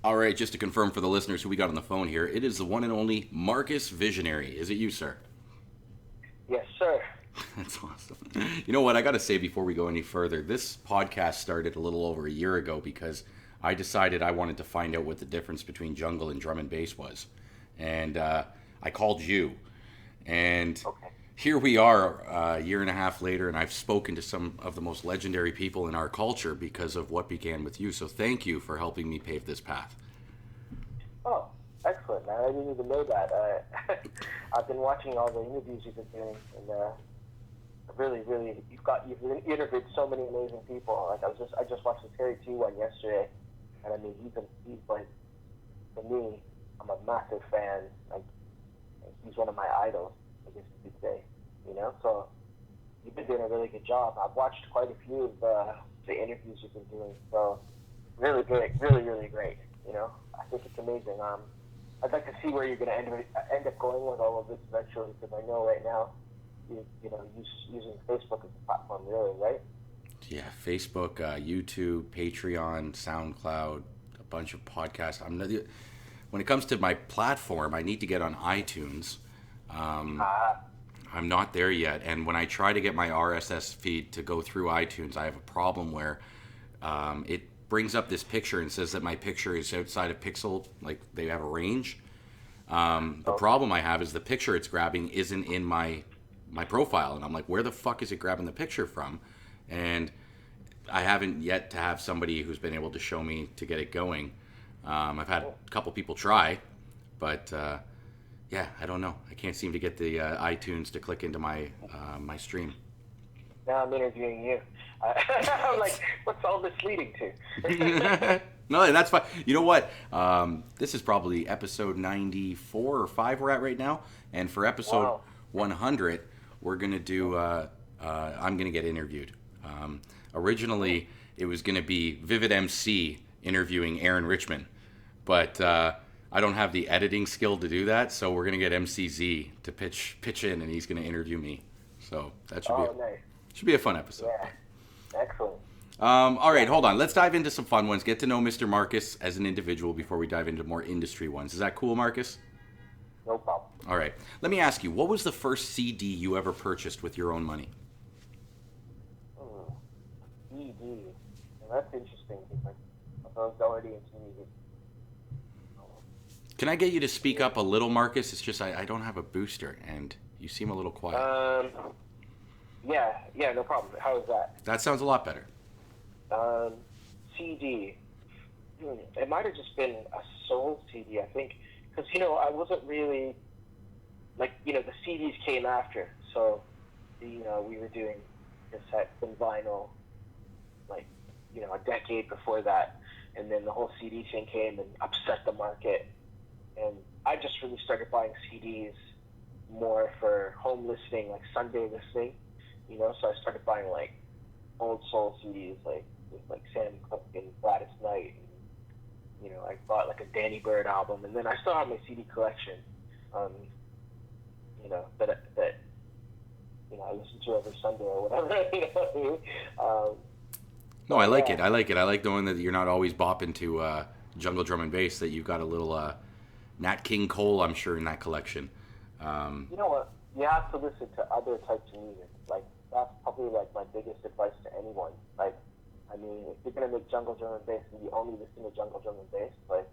All right, just to confirm for the listeners who we got on the phone here, it is the one and only Marcus Visionary. Is it you, sir? Yes, sir. That's awesome. You know what? I got to say before we go any further, this podcast started a little over a year ago because I decided I wanted to find out what the difference between jungle and drum and bass was. And I called you. And Okay. here we are a year and a half later, and I've spoken to some of the most legendary people in our culture because of what began with you. So thank you for helping me pave this path. Oh, excellent, man. I didn't even know that. I've been watching all the interviews you've been doing, and really, you've interviewed so many amazing people. Like I just watched the Terry T one yesterday, and I mean, he's like, for me, I'm a massive fan. Like, he's one of my idols, I guess you could say. You know, so you've been doing a really good job. I've watched quite a few of the interviews you've been doing. So really great, really great. You know, I think it's amazing. I'd like to see where you're going to end up going with all of this eventually, because I know right now, you know, using Facebook as a platform, really, right? Yeah, Facebook, YouTube, Patreon, SoundCloud, a bunch of podcasts. When it comes to my platform, I need to get on iTunes. I'm not there yet, and when I try to get my RSS feed to go through iTunes, I have a problem where it brings up this picture and says that my picture is outside of pixel, like they have a range. The problem I have is the picture it's grabbing isn't in my profile, and I'm like, where the fuck is it grabbing the picture from? And I haven't yet to have somebody who's been able to show me to get it going. I've had a couple people try, but yeah, I don't know. I can't seem to get the iTunes to click into my stream. Now I'm interviewing you. I'm like, what's all this leading to? No, and that's fine. You know what? This is probably episode 94 or 5 we're at right now. And for episode 100, we're going to do, I'm going to get interviewed. Originally, it was going to be Vivid MC interviewing Aaron Richmond. But I don't have the editing skill to do that, so we're going to get MCZ to pitch in, and he's going to interview me. So that should be a fun episode. Yeah, excellent. All right, hold on. Let's dive into some fun ones. Get to know Mr. Marcus as an individual before we dive into more industry ones. Is that cool, Marcus? No problem. All right. Let me ask you, what was the first CD you ever purchased with your own money? CD. Well, that's interesting because I was already into music. Can I get you to speak up a little, Marcus? It's just I don't have a booster, and you seem a little quiet. Yeah, no problem. How is that? That sounds a lot better. CD. It might have just been a soul CD, I think, because you know I wasn't really like the CDs came after, so we were doing cassettes and vinyl, like a decade before that, and then the whole CD thing came and upset the market. And I just really started buying CDs more for home listening, like Sunday listening, so I started buying like old soul CDs, like with like Sam Cooke and Gladys Knight, and I bought like a Danny Bird album, and then I still have my CD collection, that I listen to every Sunday or whatever. No, I like it. I like knowing that you're not always bopping to jungle drum and bass. That you've got a little Nat King Cole, I'm sure, in that collection. You know what? You have to listen to other types of music. Like, that's probably like my biggest advice to anyone. Like, I mean, if you're gonna make jungle drum and bass and you only listen to jungle drum and bass, like,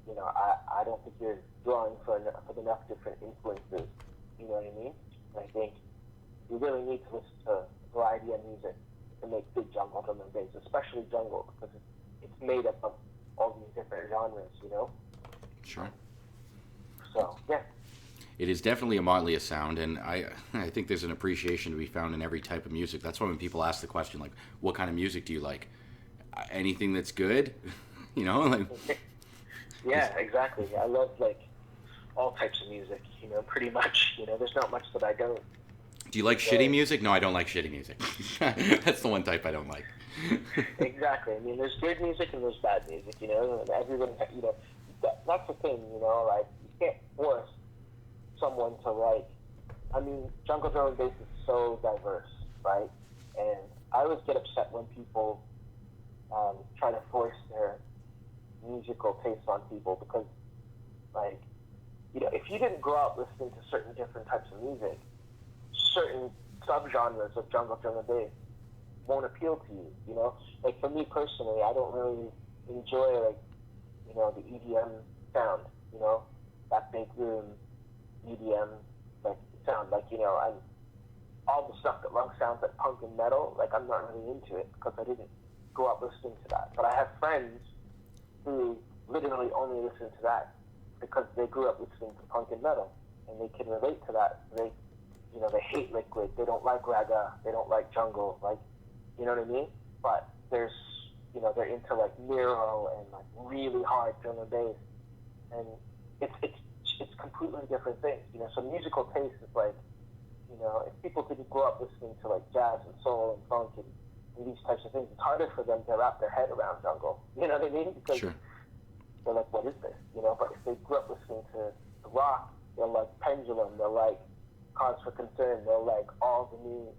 I don't think you're drawing for enough different influences. You know what I mean? I think you really need to listen to a variety of music to make good jungle drum and bass, especially jungle, because it's made up of all these different genres. Sure. So yeah. It is definitely a motley of sound, and I think there's an appreciation to be found in every type of music. That's why when people ask the question, like, what kind of music do you like? Anything that's good, like. Yeah, exactly. I love like all types of music, pretty much. There's not much that I don't. Do you like shitty music? No, I don't like shitty music. That's the one type I don't like. Exactly. I mean, there's good music and there's bad music, and everyone, that's the thing, like, you can't force someone to like, I mean, jungle drum and bass is so diverse, right? And I always get upset when people try to force their musical tastes on people because, like, you know, if you didn't grow up listening to certain different types of music, certain subgenres of jungle drum and bass won't appeal to you, you know? Like, for me personally, I don't really enjoy, like, you know, the EDM sound, you know? That big room EDM, like, sound. Like, you know, all the stuff that sounds like punk and metal, like, I'm not really into it because I didn't grow up listening to that. But I have friends who literally only listen to that because they grew up listening to punk and metal, and they can relate to that. They, you know, they hate Liquid, they don't like Raga, they don't like jungle, like, you know what I mean? But there's, you know, they're into like Nero and like really hard drum and bass, and it's completely different things, you know. So musical taste is like, you know, if people didn't grow up listening to like jazz and soul and funk and these types of things, it's harder for them to wrap their head around jungle. You know what I mean? Because Sure. they're like, what is this? You know, but if they grew up listening to rock, they'll like Pendulum, they'll like Cause for Concern, they'll like all the new,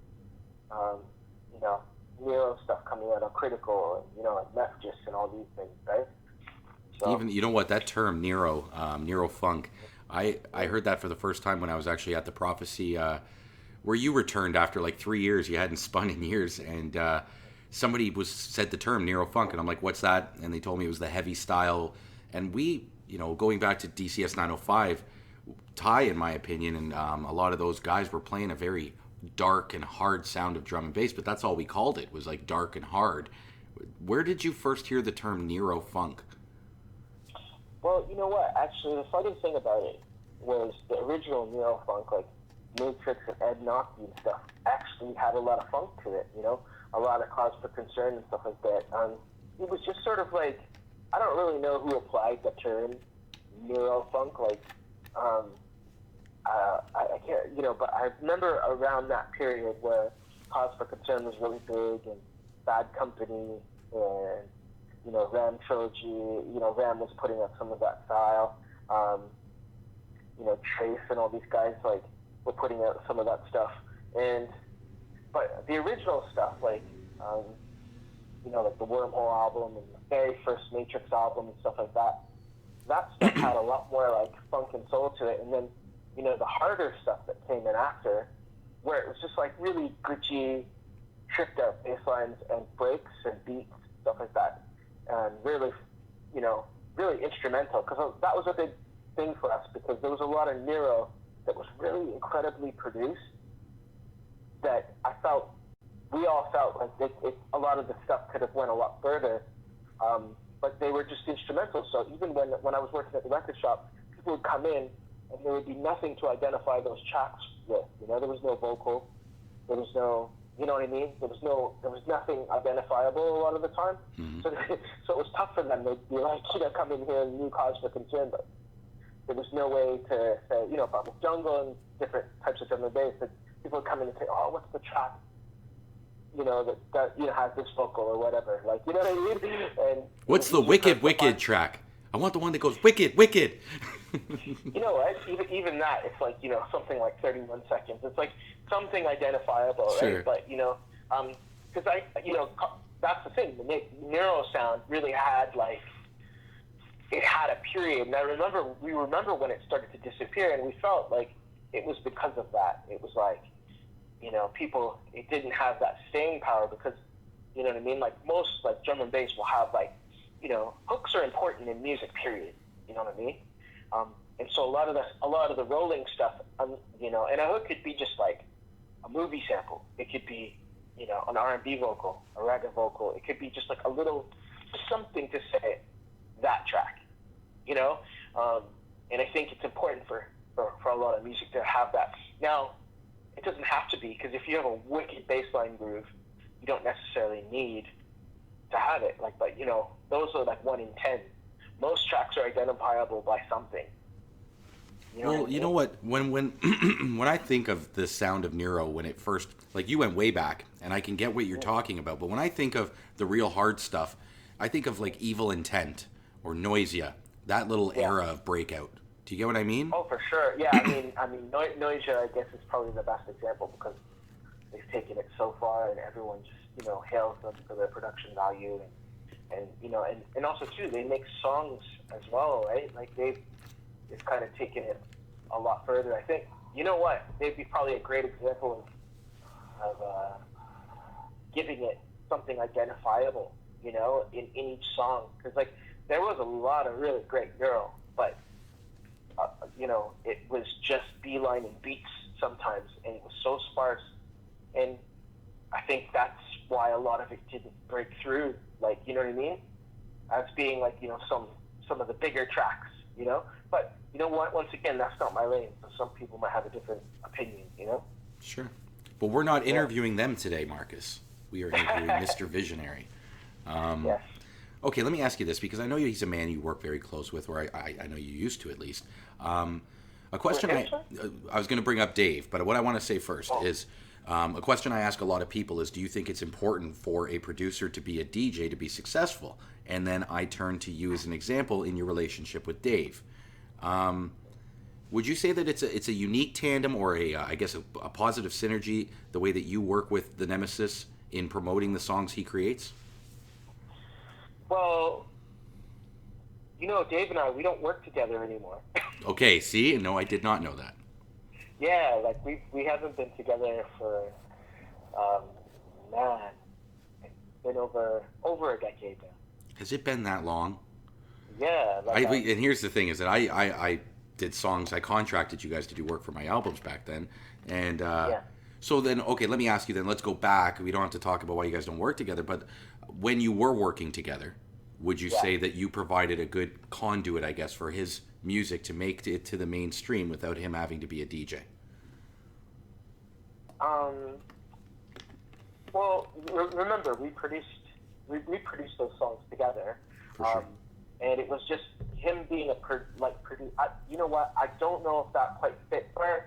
you know, Nero stuff coming out of Critical, and, you know, like Mephius and all these things, right? So, Even, you know what, that term Nero, Nero funk, I heard that for the first time when I was actually at the Prophecy, where you returned after like 3 years. You hadn't spun in years, and somebody said the term Nero funk, and I'm like, what's that? And they told me it was the heavy style. And we, you know, going back to DCS 905, Ty, in my opinion, and a lot of those guys were playing a very dark and hard sound of drum and bass, but that's all we called it, was like dark and hard. Where did you first hear the term Nero funk? well, you know what? Actually, the funny thing about it was the original Nero funk, like Matrix and Ed Nocti and stuff, actually had a lot of funk to it, you know? A lot of Cause for Concern and stuff like that. It was just sort of like, I don't really know who applied the term Nero funk, like, I can't, you know, but I remember around that period where Cause for Concern was really big, and Bad Company, and, you know, Ram Trilogy, you know, Ram was putting up some of that style. You know, Trace and all these guys, like, were putting out some of that stuff. But the original stuff, like, you know, like the Wormhole album and the very first Matrix album and stuff like that, that stuff had a lot more, like, funk and soul to it. And then, you know, the harder stuff that came in after, where it was just, like, really gritty, tripped out bass lines and breaks and beats, stuff like that. And really, you know, really instrumental, because that was a big thing for us, because there was a lot of Nero that was really incredibly produced, that we all felt like a lot of the stuff could have went a lot further, but they were just instrumental. So even when I was working at the record shop, people would come in and there would be nothing to identify those tracks with. You know, there was no vocal, there was no, you know what I mean? There was nothing identifiable a lot of the time. Mm-hmm. So it was tough for them. They'd be like, you know, come in here and new Cause for Concern, but there was no way to say, you know, about the jungle and different types of drum and bass, that people would come in and say, oh, what's the track, you know, that you know, has this vocal or whatever, like, you know what I mean? And what's the wicked track? I want the one that goes wicked. You know what? Even that, it's like, you know, something like 31 seconds. It's like something identifiable, Sure. right? But, you know, because you know, that's the thing. The Nero sound really had, like, it had a period. And we remember when it started to disappear, and we felt like it was because of that. It was like, you know, it didn't have that staying power because, you know what I mean? Like, most, like, drum and bass will have, like, you know, hooks are important in music, period. You know what I mean? And so a lot of the rolling stuff, you know, and a hook could be just like a movie sample. It could be, you know, an R&B vocal, a reggae vocal. It could be just like a little something to say that track, you know. And I think it's important for a lot of music to have that. Now, it doesn't have to be, because if you have a wicked bassline groove, you don't necessarily need to have it. Like, but you know, those are like 1 in 10. Most tracks are identifiable by something. You know You know what? When when I think of the sound of Nero, when it first, like, you went way back, and I can get what you're talking about, but when I think of the real hard stuff, I think of like Evil Intent or Noisia, that little era of breakout. Do you get what I mean? Oh, for sure. Yeah, I mean, Noisia, I guess, is probably the best example, because they've taken it so far, and everyone just, you know, hails them for their production value, and and and also too, they make songs as well, right? Like they've kind of taken it a lot further. I think, you know what, they'd be probably a great example of giving it something identifiable, in each song. Because like there was a lot of really great girl, but it was just beelining beats sometimes, and it was so sparse. And I think that's why a lot of it didn't break through, like, you know what I mean? As being like, some of the bigger tracks, But you know what? Once again, that's not my lane. So some people might have a different opinion, Sure. But we're not interviewing them today, Marcus. We are interviewing Mr. Visionary. Yes. Okay, let me ask you this, because I know he's a man you work very close with, or I know you used to at least. A question I was going to bring up Dave, but what I want to say first is a question I ask a lot of people is, do you think it's important for a producer to be a DJ to be successful? And then I turn to you as an example in your relationship with Dave. Would you say that it's a unique tandem, or I guess a positive synergy, the way that you work with the Nemesis in promoting the songs he creates? Well, Dave and I, we don't work together anymore. Okay, see? No, I did not know that. Yeah, like we haven't been together for, man, it's been over a decade now. Has it been that long? Yeah. And here's the thing is that I did songs, I contracted you guys to do work for my albums back then. And so then, okay, let me ask you then, let's go back. We don't have to talk about why you guys don't work together, but when you were working together, would you say that you provided a good conduit, I guess, for his music to make it to the mainstream without him having to be a DJ? Well, remember, we produced those songs together. For sure. And it was just him being producer. You know what? I don't know if that quite fits our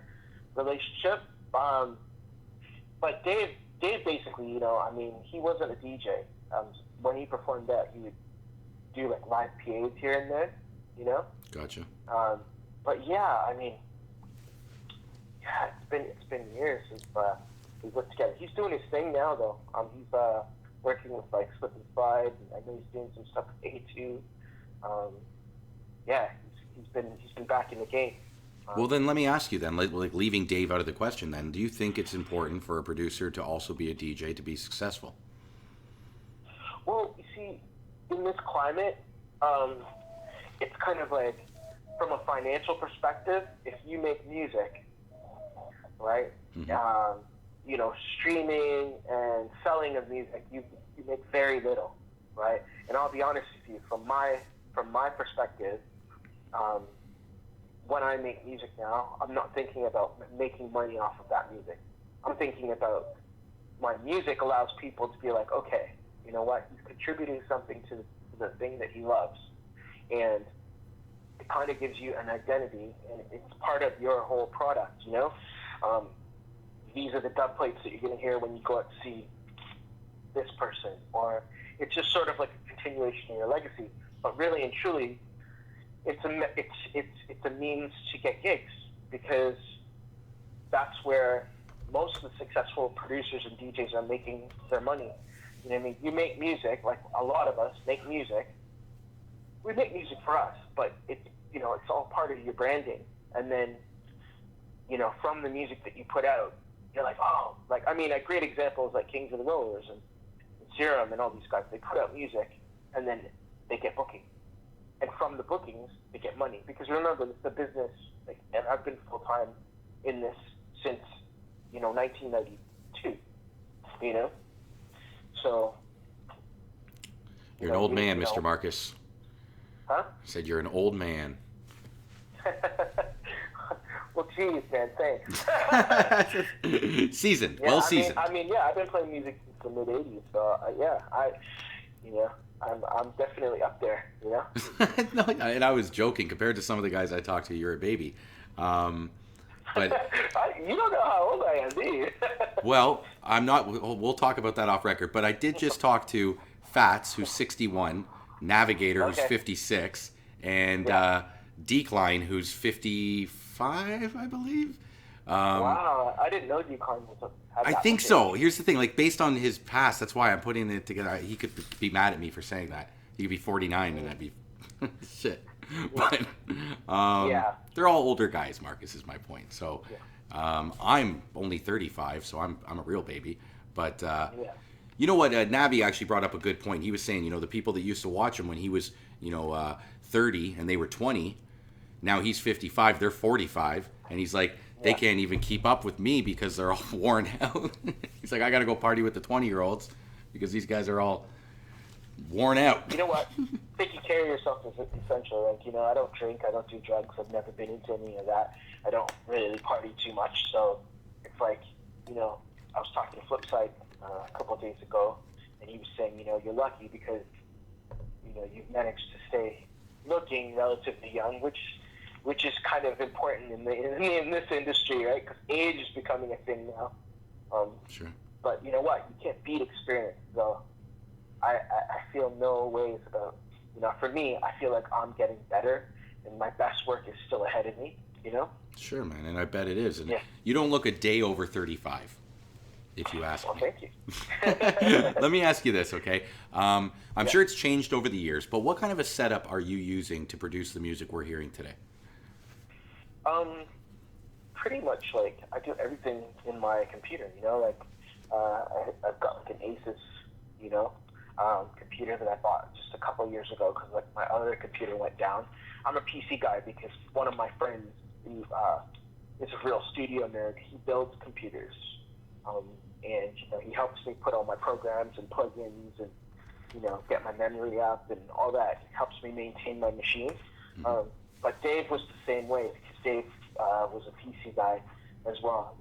relationship. But Dave basically, he wasn't a DJ. When he performed that, he would do like live PAs here and there, Gotcha. But yeah, it's been years since we worked together. He's doing his thing now, though. He's working with like Slip and Slide, and I know he's doing some stuff with A2. He's been back in the game. Well, then let me ask you then, like leaving Dave out of the question then, do you think it's important for a producer to also be a DJ to be successful? Well, you see, in this climate, it's kind of like, from a financial perspective, if you make music, right, streaming and selling of music, you make very little, right? And I'll be honest with you, from my perspective, when I make music now, I'm not thinking about making money off of that music. I'm thinking about my music allows people to be like, okay, you know what, he's contributing something to the thing that he loves. And it kind of gives you an identity, and it's part of your whole product, These are the dub plates that you're going to hear when you go out to see this person. Or it's just sort of like a continuation of your legacy. But really and truly, it's a means to get gigs, because that's where most of the successful producers and DJs are making their money. You know what I mean? You make music, like a lot of us make music. We make music for us, but it's all part of your branding. And then, from the music that you put out, you're like, oh, a great example is like Kings of the Rollers and Serum and all these guys. They put out music, and then they get bookings. And from the bookings, they get money. Because remember, it's the business, and I've been full-time in this since, 1992, So... You're an old man, Mr. Marcus. Huh? I said you're an old man. Well, geez, man, thanks. Seasoned, Yeah, well seasoned. I've been playing music since the mid-'80s, so I'm definitely up there, No, and I was joking. Compared to some of the guys I talked to, you're a baby. But you don't know how old I am, do you? Well, I'm not. We'll talk about that off record. But I did just talk to Fats, who's 61, Navigator, who's 56, and Decline, who's 55, I believe. Wow, I didn't know Yukon was had I that think much so. age. Here's the thing, like based on his past, that's why I'm putting it together. He could be mad at me for saying that. He could be 49 and Mm, I'd be shit. mm, But yeah, they're all older guys. Marcus is my point. So yeah, I'm only 35, so I'm a real baby. But yeah, you know what? Navi actually brought up a good point. He was saying, the people that used to watch him when he was, 30 and they were 20. Now he's 55, they're 45, and he's like, they yeah. can't even keep up with me because they're all worn out. He's like, I got to go party with the 20-year-olds because these guys are all worn out. You know what? Taking care of yourself is essential. Like, I don't drink, I don't do drugs, I've never been into any of that. I don't really party too much, so it's like, I was talking to Flipside a couple of days ago, and he was saying, you're lucky because, you've managed to stay looking relatively young, which is kind of important in this industry, right? Because age is becoming a thing now. Sure. But you know what? You can't beat experience. So I feel no ways about, for me, I feel like I'm getting better and my best work is still ahead of me, Sure, man, and I bet it is. And Yeah. you don't look a day over 35, if you ask Well, me. thank you. Let me ask you this, okay? I'm Yeah. sure it's changed over the years, but what kind of a setup are you using to produce the music we're hearing today? Um, Pretty much like I do everything in my computer, like I've got like an Asus, computer that I bought just a couple years ago because like my other computer went down. I'm a PC guy because one of my friends who is a real studio nerd. He builds computers, um, and he helps me put all my programs and plugins and get my memory up and all that. He helps me maintain my machine. Mm-hmm. But Dave was the same way because Dave was a PC guy as well.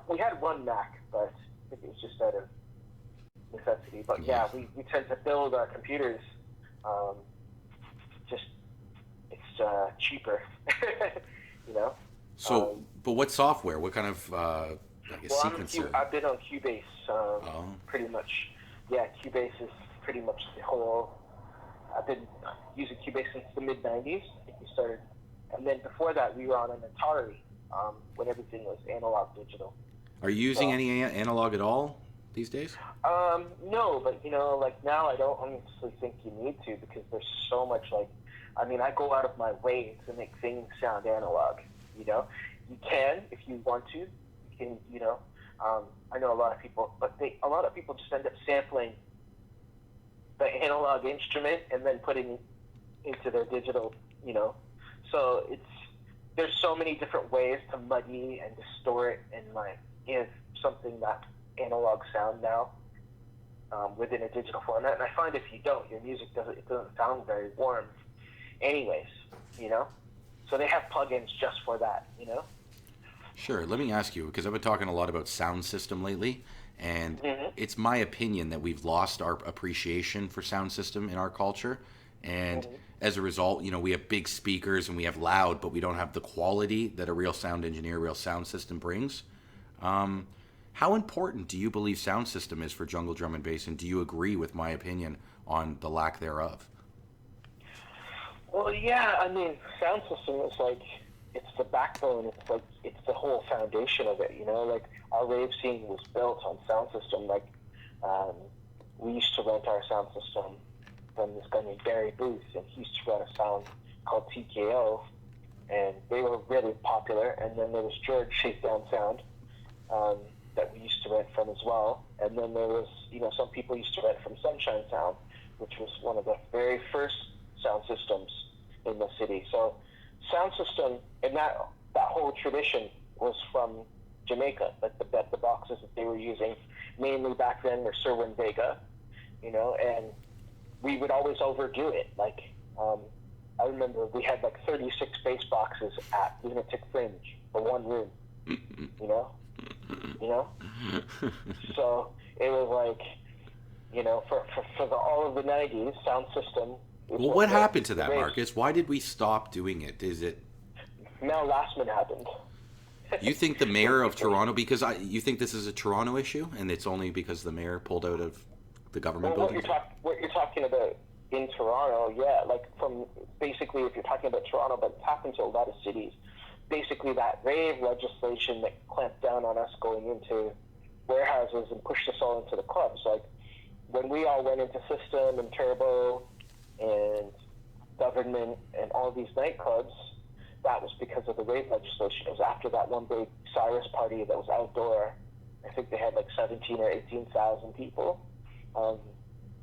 We had one Mac, but I think it was just out of necessity. But yeah, we tend to build our computers. Just it's cheaper, you know. So, but what software? What kind of, I guess, Well, sequencer? I've been on Cubase, Oh, pretty much. Yeah, Cubase is pretty much the whole. I've been using Cubase since the mid '90s. I think we started, and then before that, we were on an Atari when everything was analog digital. are you using So, any analog at all these days? No, but like now, I don't honestly think you need to because there's so much I go out of my way to make things sound analog. You can if you want to. You can, I know a lot of people, but a lot of people just end up sampling the analog instrument and then putting it into their digital, So there's so many different ways to muddy and distort and give something that analog sound now within a digital format. And I find if you don't, your music doesn't sound very warm, anyways. So they have plugins just for that. Sure. Let me ask you, because I've been talking a lot about sound system lately, and Mm-hmm. it's my opinion that we've lost our appreciation for sound system in our culture. And Mm-hmm. as a result, we have big speakers and we have loud, but we don't have the quality that a real sound engineer, real sound system brings. How important do you believe sound system is for jungle drum and bass, and do you agree with my opinion on the lack thereof? Well, yeah, sound system is it's the backbone. It's the whole foundation of it. Our rave scene was built on sound system. We used to rent our sound system from this guy named Barry Booth, and he used to run a sound called TKO, and they were really popular. And then there was George Shakedown Sound that we used to rent from as well. And then there was, some people used to rent from Sunshine Sound, which was one of the very first sound systems in the city. So sound system and that whole tradition was from Jamaica. The boxes that they were using mainly back then were Serwin Vega, and we would always overdo it. I remember we had 36 bass boxes at Lunatic Fringe for one room, you know? So it was for all of the 90s, sound system. Well, what happened to that, Marcus? Why did we stop doing it? Is it Mel Lastman happened. you think the mayor of Toronto? Because you think this is a Toronto issue, and it's only because the mayor pulled out of the government buildings? What you're talking about in Toronto, yeah, from basically if you're talking about Toronto, but it's happened to a lot of cities. basically that rave legislation that clamped down on us going into warehouses and pushed us all into the clubs. Like when we all went into System and Turbo and Government and all these nightclubs, that was because of the rave legislation. It was after that one big Cyrus party that was outdoor. I think they had like 17 or 18,000 people.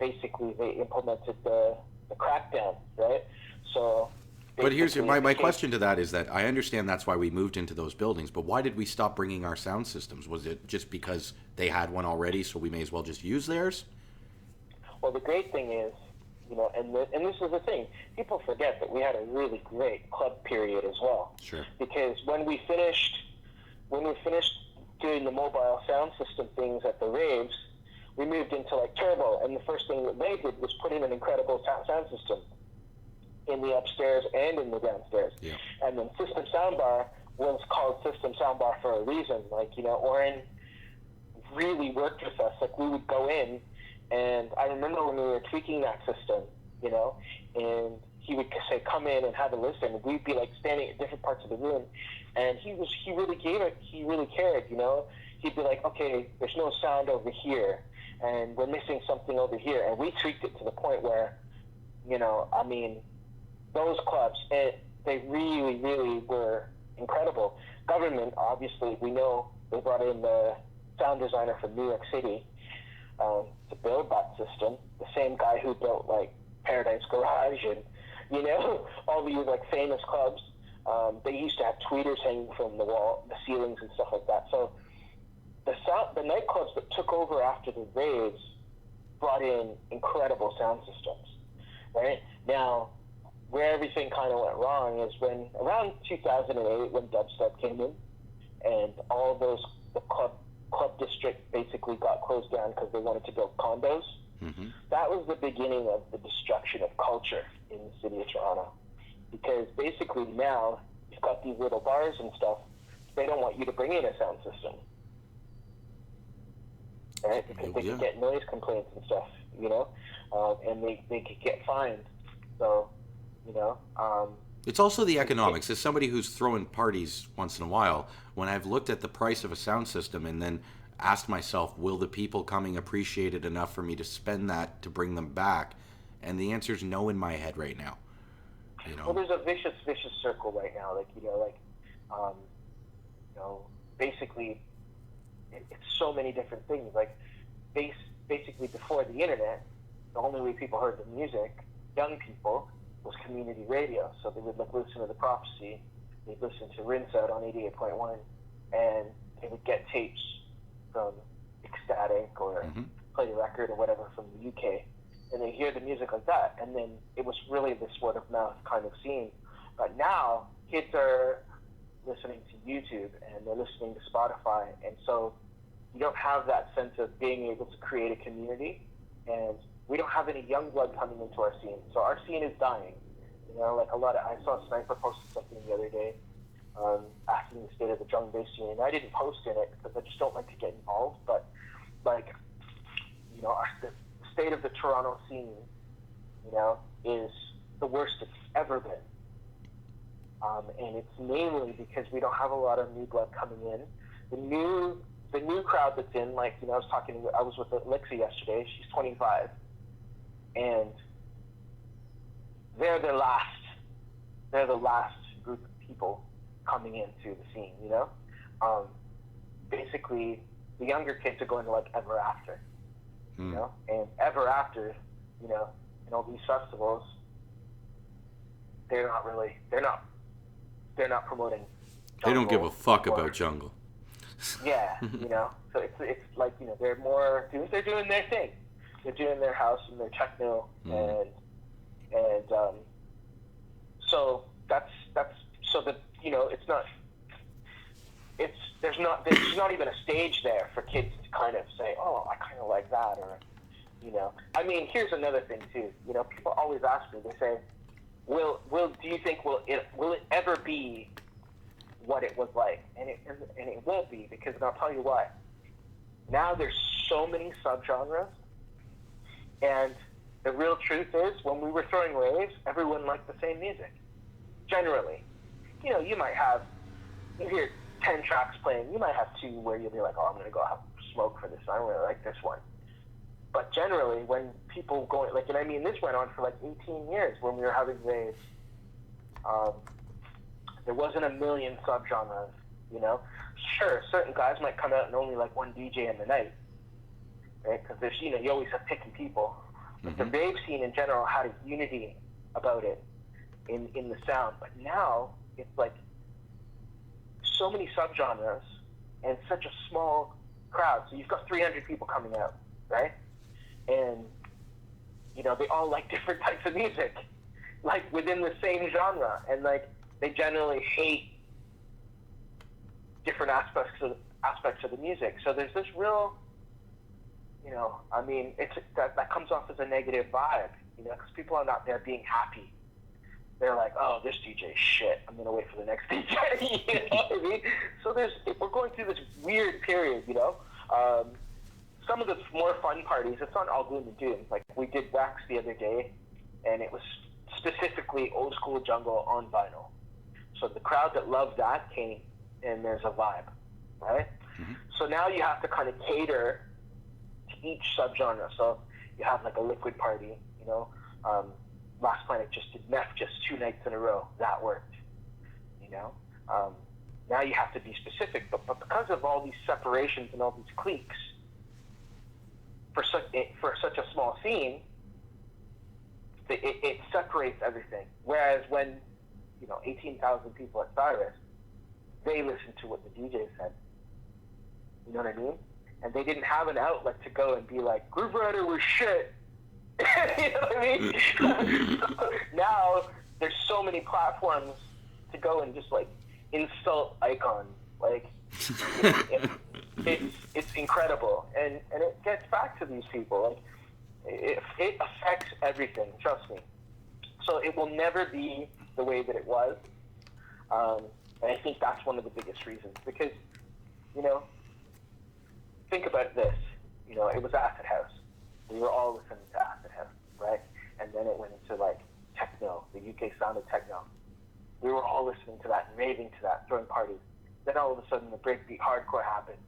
Basically, they implemented the crackdown, right? So. But here's my question to that is that I understand that's why we moved into those buildings, but why did we stop bringing our sound systems? Was it just because they had one already, so we may as well just use theirs? Well, the great thing is, and this is the thing, people forget that we had a really great club period as well. Sure. Because when we finished doing the mobile sound system things at the raves, we moved into like Turbo, and the first thing that they did was put in an incredible sound system in the upstairs and in the downstairs. Yeah. And then System Soundbar was called System Soundbar for a reason. Like, Oren really worked with us. Like, we would go in, and I remember when we were tweaking that system, and he would say, come in and have a listen. And we'd be like standing at different parts of the room, and he really gave it, he really cared, He'd be like, okay, there's no sound over here, and we're missing something over here. And we tweaked it to the point where, those clubs, they really, really were incredible. Government, obviously, we know they brought in the sound designer from New York City to build that system. The same guy who built like Paradise Garage and all these like famous clubs. They used to have tweeters hanging from the wall, the ceilings, and stuff like that. So the nightclubs that took over after the raves brought in incredible sound systems. Right now, where everything kind of went wrong is when around 2008, when dubstep came in, and all the club district basically got closed down because they wanted to build condos. Mm-hmm. That was the beginning of the destruction of culture in the city of Toronto, because basically now you've got these little bars and stuff. They don't want you to bring in a sound system, right? Because they could get noise complaints and stuff, and they could get fined. So. It's also the economics. As somebody who's throwing parties once in a while, when I've looked at the price of a sound system and then asked myself, will the people coming appreciate it enough for me to spend that to bring them back? And the answer is no in my head right now. Well, there's a vicious circle right now. Basically, it's so many different things. Like, basically before the internet, the only way people heard the music, young people, was community radio. So they would listen to The Prophecy, they'd listen to Rinse Out on 88.1, and they would get tapes from Ecstatic or Play the Record or whatever from the UK, and they hear the music like that, and then it was really this word of mouth kind of scene. But now kids are listening to YouTube and they're listening to Spotify, and so you don't have that sense of being able to create a community, and we don't have any young blood coming into our scene. So our scene is dying. I saw Sniper posted something the other day asking the state of the drum and bass scene. And I didn't post in it because I just don't like to get involved. But, the state of the Toronto scene, is the worst it's ever been. And it's mainly because we don't have a lot of new blood coming in. The new crowd that's in, I was with Elixir yesterday. She's 25. And they're the last group of people coming into the scene, Basically, the younger kids are going to Ever After, and Ever After, in all these festivals, they're not promoting jungle. They don't give a fuck about jungle. Yeah, so it's they're doing their thing. They're doing their house and their techno, and so that's so that there's not even a stage there for kids to kind of say, oh, I kind of like that, or here's another thing too. People always ask me. They say, do you think will it ever be what it was like? And it won't be, because I'll tell you why. Now there's so many subgenres. And the real truth is, when we were throwing raves, everyone liked the same music. Generally. You might have you hear 10 tracks playing. You might have 2 where you'll be like, oh, I'm going to go have smoke for this. I don't really like this one. But generally, when people go, like, and I mean, this went on for like 18 years when we were having raves. There wasn't a million subgenres, you know? Sure, certain guys might come out and only like one DJ in the night, right? Because there's, you know, you always have picky people. But the rave scene in general had a unity about it in the sound. But now, it's like so many subgenres and such a small crowd. So you've got 300 people coming out, right? And, you know, they all like different types of music, like within the same genre. And like, they generally hate different aspects of the music. So there's this real, you know, I mean, that comes off as a negative vibe, you know, because people are not there being happy. They're like, oh, this DJ is shit. I'm gonna wait for the next DJ. You know what I mean? So we're going through this weird period, you know. Some of the more fun parties, it's not all gloom and doom. Like we did Wax the other day, and it was specifically old school jungle on vinyl. So the crowd that loved that came, and there's a vibe, right? So now you have to kind of cater to each subgenre. So you have like a liquid party, you know. Last Planet just did meth just 2 nights in a row. That worked, you know. Now you have to be specific, but because of all these separations and all these cliques, for such a small scene, it separates everything. Whereas when, you know, 18,000 people at Cyrus, they listened to what the DJ said. You know what I mean? And they didn't have an outlet to go and be like, Groove Rider was shit. You know what I mean? So now there's so many platforms to go and just like insult icons. Like it's incredible, and it gets back to these people. Like it affects everything. Trust me. So it will never be the way that it was, and I think that's one of the biggest reasons. Because, you know, think about this. You know, it was Acid House. We were all listening to Acid House, right? And then it went into like techno, the UK sound of techno. We were all listening to that and raving to that, throwing parties. Then all of a sudden the breakbeat hardcore happened.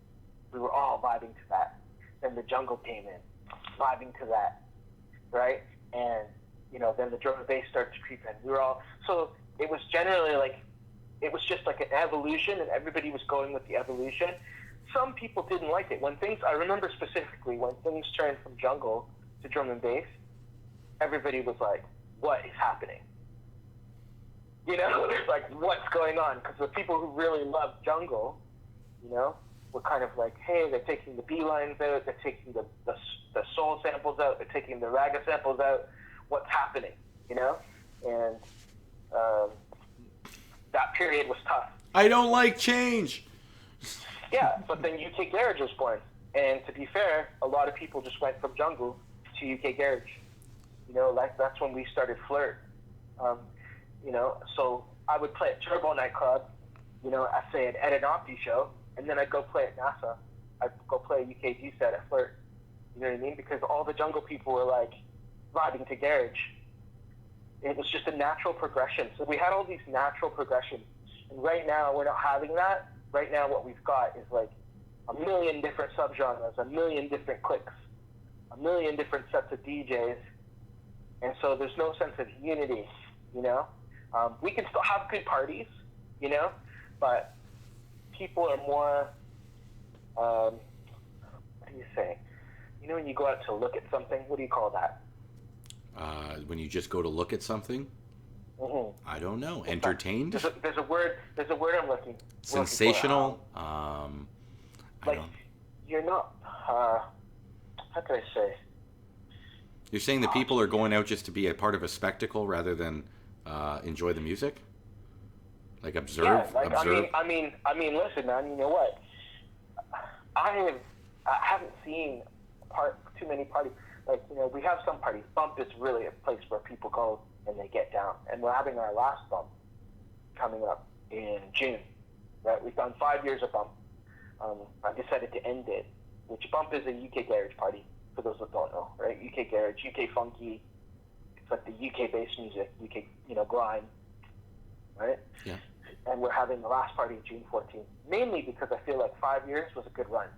We were all vibing to that. Then the jungle came in, vibing to that, right? And, you know, then the drum and bass started to creep in. We were all, so it was generally like, it was just like an evolution, and everybody was going with the evolution. Some people didn't like it. I remember specifically when things turned from jungle to drum and bass, everybody was like, what is happening? You know, like, what's going on? Because the people who really loved jungle, you know, were kind of like, hey, they're taking the B lines out, they're taking the soul samples out, they're taking the raga samples out. What's happening? You know? And that period was tough. I don't like change. Yeah, but then UK Garage was born. And to be fair, a lot of people just went from jungle to UK Garage. You know, like that's when we started Flirt. You know, so I would play at Turbo nightclub, you know, I say at an Opti show, and then I'd go play at NASA. I'd go play a UKG set at Flirt. You know what I mean? Because all the jungle people were like vibing to Garage. It was just a natural progression. So we had all these natural progressions. And right now, we're not having that. Right now, what we've got is like a million different subgenres, a million different cliques, a million different sets of DJs. And so there's no sense of unity, you know? We can still have good parties, you know? But people are more, what do you say? You know when you go out to look at something, what do you call that? When you just go to look at something? Mm-hmm. I don't know. Entertained? There's a word I'm looking. Sensational? Like, you're not, how can I say? You're saying that people are going out just to be a part of a spectacle rather than enjoy the music? Like observe? Yeah, like, observe? I mean, listen, man, you know what? I haven't seen too many parties. Like, you know, we have some parties. Bump is really a place where people go and they get down. And we're having our last Bump coming up in June, right? We've done 5 years of Bump. I decided to end it, which Bump is a UK Garage party, for those that don't know, right? UK Garage, UK Funky. It's like the UK-based music, UK, you know, grime, right? Yeah. and we're having the last party June 14th, mainly because I feel like 5 years was a good run.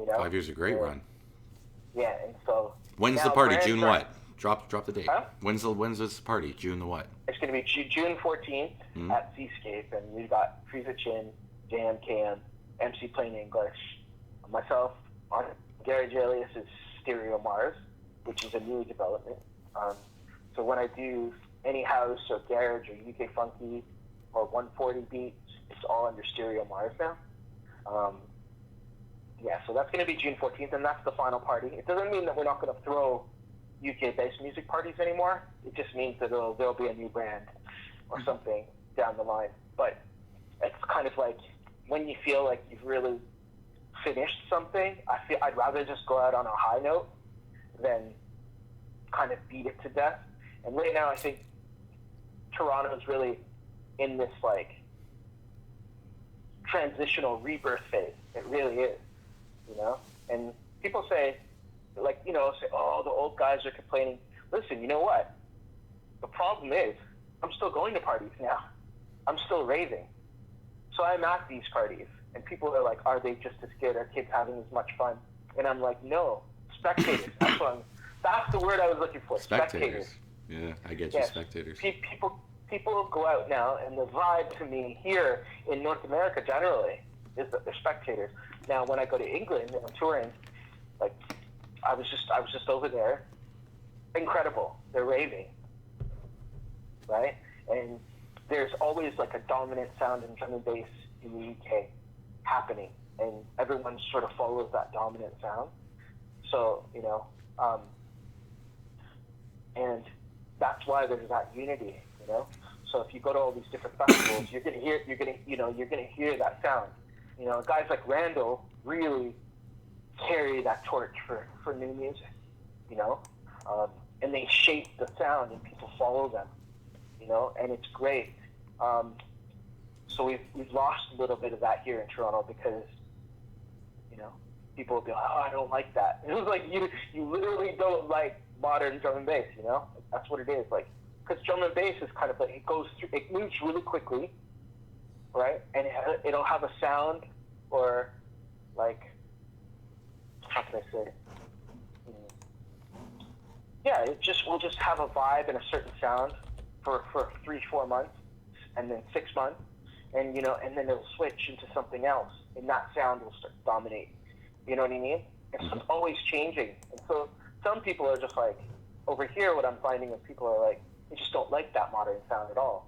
5 years is a great run. Yeah, and so when's the party? June what? Drop the date. Huh? When's this party? June the what? It's going to be June 14th at Seascape, and we've got Frieza Chin, JM, KM, MC Plain English, myself, Garage Alias is Stereo Mars, which is a new development. So when I do any house or garage or UK funky or 140 beats, it's all under Stereo Mars now. Yeah, so that's going to be June 14th, and that's the final party. It doesn't mean that we're not going to throw UK-based music parties anymore. It just means that there'll be a new brand or something down the line. But it's kind of like when you feel like you've really finished something, I'd rather just go out on a high note than kind of beat it to death. And right now, I think Toronto's really in this like transitional rebirth phase. It really is, And people say, oh, the old guys are complaining. Listen, you know what? The problem is, I'm still going to parties now. I'm still raving. So I'm at these parties, and people are like, are they just as good? Are kids having as much fun? And I'm like, no, spectators. That's the word I was looking for. Spectators. Yeah, I get you, spectators. People go out now, and the vibe to me here in North America generally is that they're spectators. Now, when I go to England and I'm touring, like I was just over there. Incredible. They're raving, right? And there's always like a dominant sound in drum and bass in the UK happening, and everyone sort of follows that dominant sound. So and that's why there's that unity, So if you go to all these different festivals, you're gonna hear that sound. Guys like Randall really carry that torch for new music, and they shape the sound and people follow them, and it's great. So we've lost a little bit of that here in Toronto because, people will be like, oh, I don't like that. It was like you literally don't like modern drum and bass, That's what it is, like, because drum and bass is kind of like, it moves really quickly, right? And it'll have a sound, or like, how can I say it? Yeah, we'll just have a vibe and a certain sound for 3-4 months, and then 6 months, and and then it'll switch into something else, and that sound will start to dominate. You know what I mean? It's always changing, and so some people are just like, over here, what I'm finding is people are like, they just don't like that modern sound at all,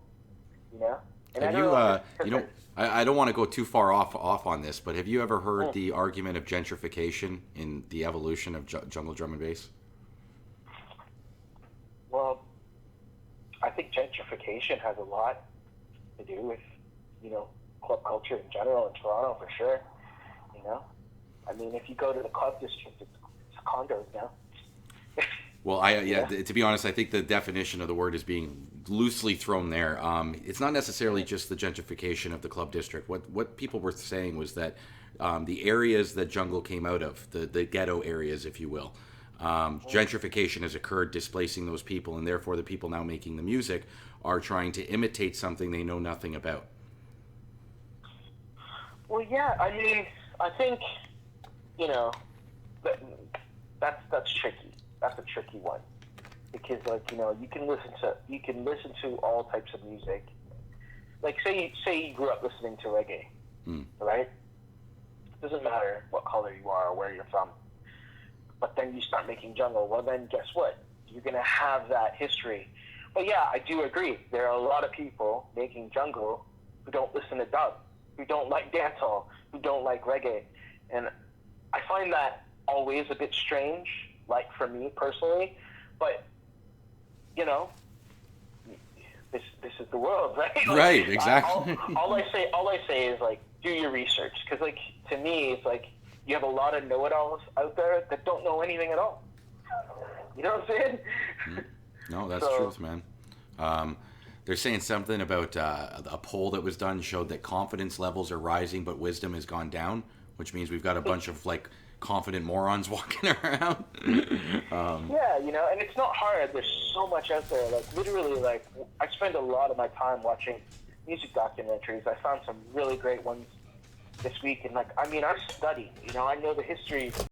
And I don't want to go too far off on this, but have you ever heard the argument of gentrification in the evolution of jungle drum and bass? Well, I think gentrification has a lot to do with, club culture in general in Toronto, for sure. I mean, if you go to the club district, it's condos now. Well, to be honest, I think the definition of the word is being loosely thrown there. It's not necessarily just the gentrification of the club district. What people were saying was that the areas that jungle came out of, the ghetto areas, if you will, gentrification has occurred, displacing those people, and therefore the people now making the music are trying to imitate something they know nothing about. Well, yeah, I mean, I think, that's tricky. That's a tricky one, because you can listen to all types of music. Like say you grew up listening to reggae, right? Doesn't matter what color you are or where you're from. But then you start making jungle. Well, then guess what? You're gonna have that history. But yeah, I do agree. There are a lot of people making jungle who don't listen to dub, who don't like dancehall, who don't like reggae, and I find that always a bit strange. Like for me personally, but this is the world, right? Right, exactly. All I say is like, do your research, because like to me it's like you have a lot of know-it-alls out there that don't know anything at all. You know what I'm saying? No, that's truth, man. They're saying something about a poll that was done showed that confidence levels are rising, but wisdom has gone down, which means we've got a bunch of like confident morons walking around. Yeah, and it's not hard. There's so much out there. Like literally, like I spend a lot of my time watching, music documentaries. I found some really great ones this week, and like, I mean, I've studied. You know, I know the history